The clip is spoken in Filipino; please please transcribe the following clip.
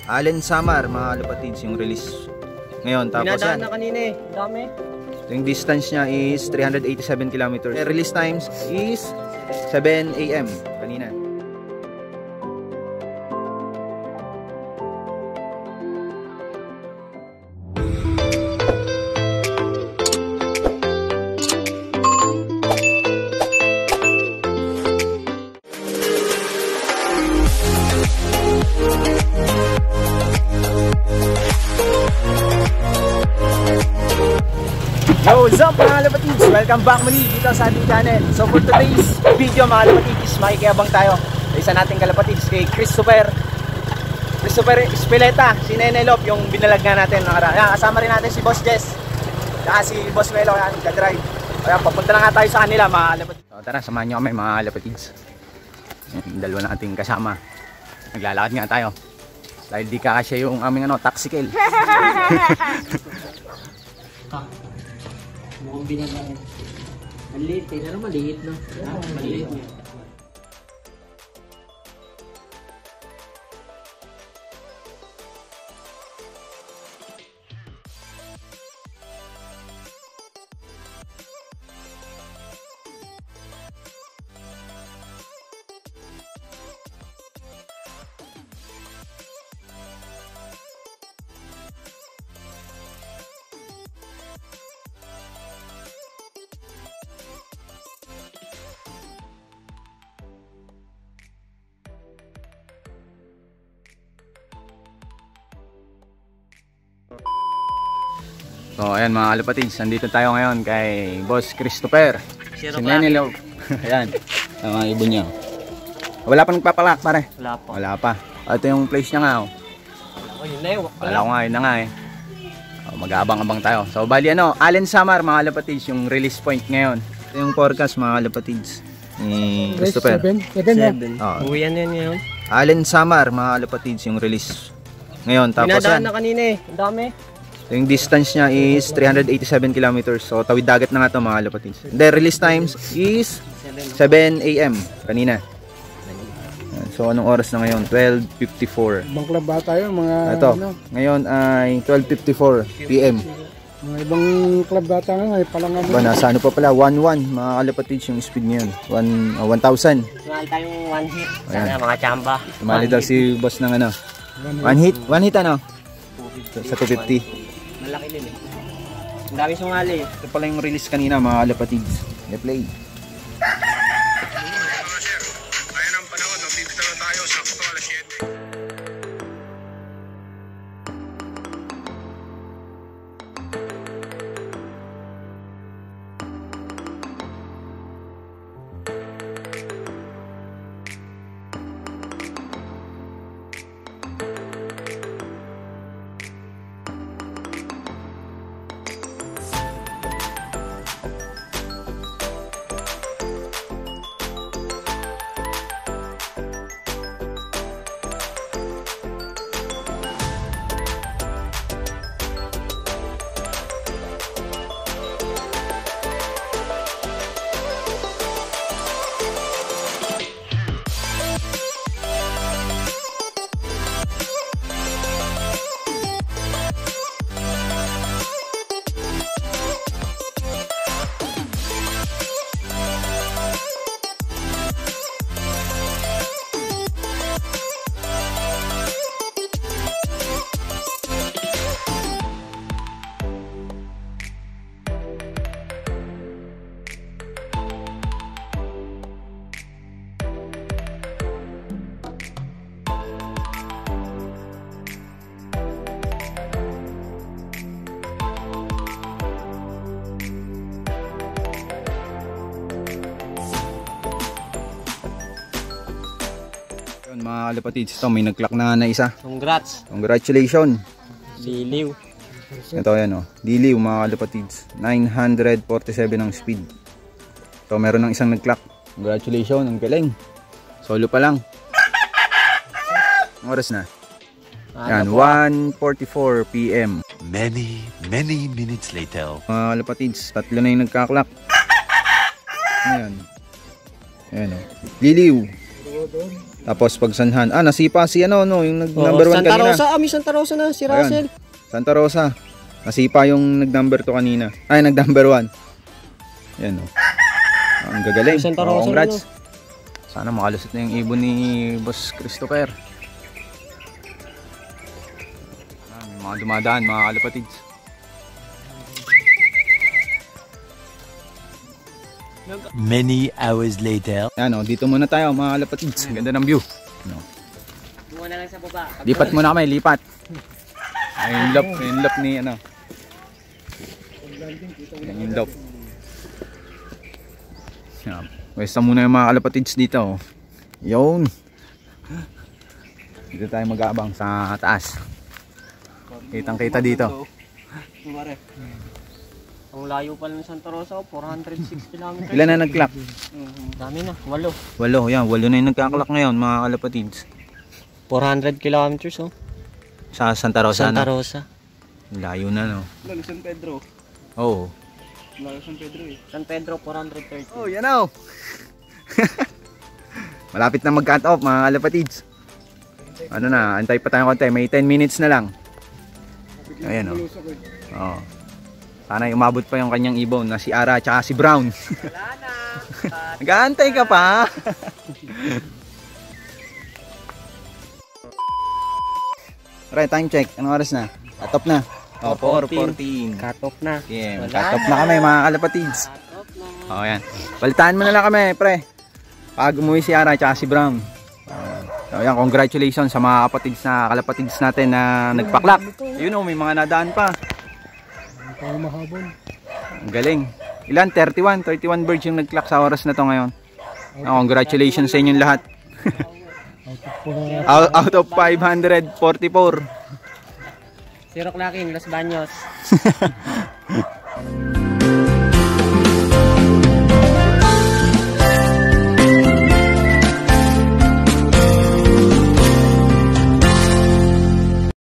Allen Samar, mga kalapatids, yung release ngayon. Tapos yan, na kanina eh, dami. yung distance niya is 387 kilometers. Release times is 7 AM kanina. Yo, what's up mga kalapatids? Welcome back muli dito sa ating channel. So for today's video mga kalapatids, makikiyabang tayo sa isa nating kalapatids kay Christopher Espeleta, si Nene Lop, yung binalag nga natin. Kasama rin natin si Boss Jess, saka si Boss Melo, nagka-drive. Kaya papunta na nga tayo sa kanila mga kalapatids. So tara, samahan nyo kami mga kalapatids. Dalawa nating kasama. Naglalakad nga tayo dahil di kakasya yung aming taxicle. Mukhang binagaan. Maliit eh. Pero maliit no? Maliit niya. So ayan mga kalapatids, nandito tayo ngayon kay Boss Christopher, si Nene Lop. Ayan, ang mga ibon niya. Wala pa nagpapalak pare? Wala pa. Wala pa. Ito yung place niya nga. Yun na yun. Wala ko nga, yun na nga eh. Mag-aabang-abang tayo. So bali Allen Samar mga kalapatids, yung release point ngayon. Ito yung forecast mga kalapatids ni Christopher. 7. Uwian yan ngayon. Allen Samar mga kalapatids, yung release ngayon. Tapos yan, na kanina eh. Ang dami. yung distance niya is 387 kilometers. So tawid dagat na nga ito mga kalapatids. The release times is 7 AM kanina. So anong oras na ngayon? 12:54. Ibang club ba tayo? Mga ito, ngayon ay 12:54 PM. Mga ibang club bata nga ngayon pala nga. Ba, nasa ano pa pala? 1-1 mga kalapatids yung speed ngayon. 1,000. Sumali tayong one hit. Sana mga chamba. Sumali daw si boss ng ano. One hit ano? Sa 250. Malaki din eh. Ang dami sumali eh. Ito pala yung release kanina mga kalapatids. Replay. Ayan ang panahon, dito na tayo sa alas 7. Mga kalapatids, ito may nag-clock na isa. Congrats. Congratulations. Liliw. Ito yan Diliw mga kalapatids. 947 ang speed. So meron ng isang nag-clock. Congratulations, ang galing. Solo pa lang. Ang oras na? Yan, 1:44 PM. Many minutes later. Mga kalapatids, tatlo na yung nagka-clock. Ayan. Ayan Liliw. Tapos pag Sanhan, nasipa si ano, no, yung number 1 Santa kanina. Rosa, may Santa Rosa na, si Russell. Santa Rosa. Nasipa yung nag-number 2 kanina. Ay, nag-number 1. Yan, oh. Ang gagaling. Santa Rosa, Congrats. Sana makalusot na yung ibon ni Boss Christopher. May mga dumadaan, mga kalapatids. Many hours later. Yan, oh, dito muna tayo, mga kalapatids. Ganda ng view. No. Buwan na lang sa baba. Lipat muna kami, lipat. Ay, yung lap ni ano. Yan yung lap. Yan. Pwesta muna yung mga kalapatids dito. Oh. Yun. Dito tayo mag-aabang sa taas. Kitang kita dito. Ang layo pa lang ng Santa Rosa, 406 km. Ilan na nag-clock? Dami na, 8. 8, yan. 8 na yung nagka-clock ngayon, mga kalapatids. 400 kilometers, oh. Sa Santa Rosa Santa na. Rosa. Layo na, no? Lalo San Pedro. Oo. Lalo San Pedro eh. San Pedro, 430. Oh, yan o. Malapit na mag-cut off, mga kalapatids. Ano na, antay pa tayo konti. May 10 minutes na lang. Ayan, o. Oo. Sana umabot pa yung kanyang ibon na si Ara at si Brown. Wala na. Nag-aantay ka pa. Right, time check. Anong oras na? Cut off na. Oh, 4:14. Cut off na. Yeah, Wala cut off na kami, mga kalapatids. Cut off na. Oh, yan. Balitaan mo na lang kami, pre. Pag umuwi si Ara at si Brown. So, yan, congratulations sa mga kapatids na kalapatids natin na nagpaklak. You know, may mga nadaan pa. Parang mahabon. Ang galing. Ilan? 31 birds yung nag-clock sa oras na to ngayon. Congratulations sa inyong lahat. Out of 544. Zero clocking, Los Baños.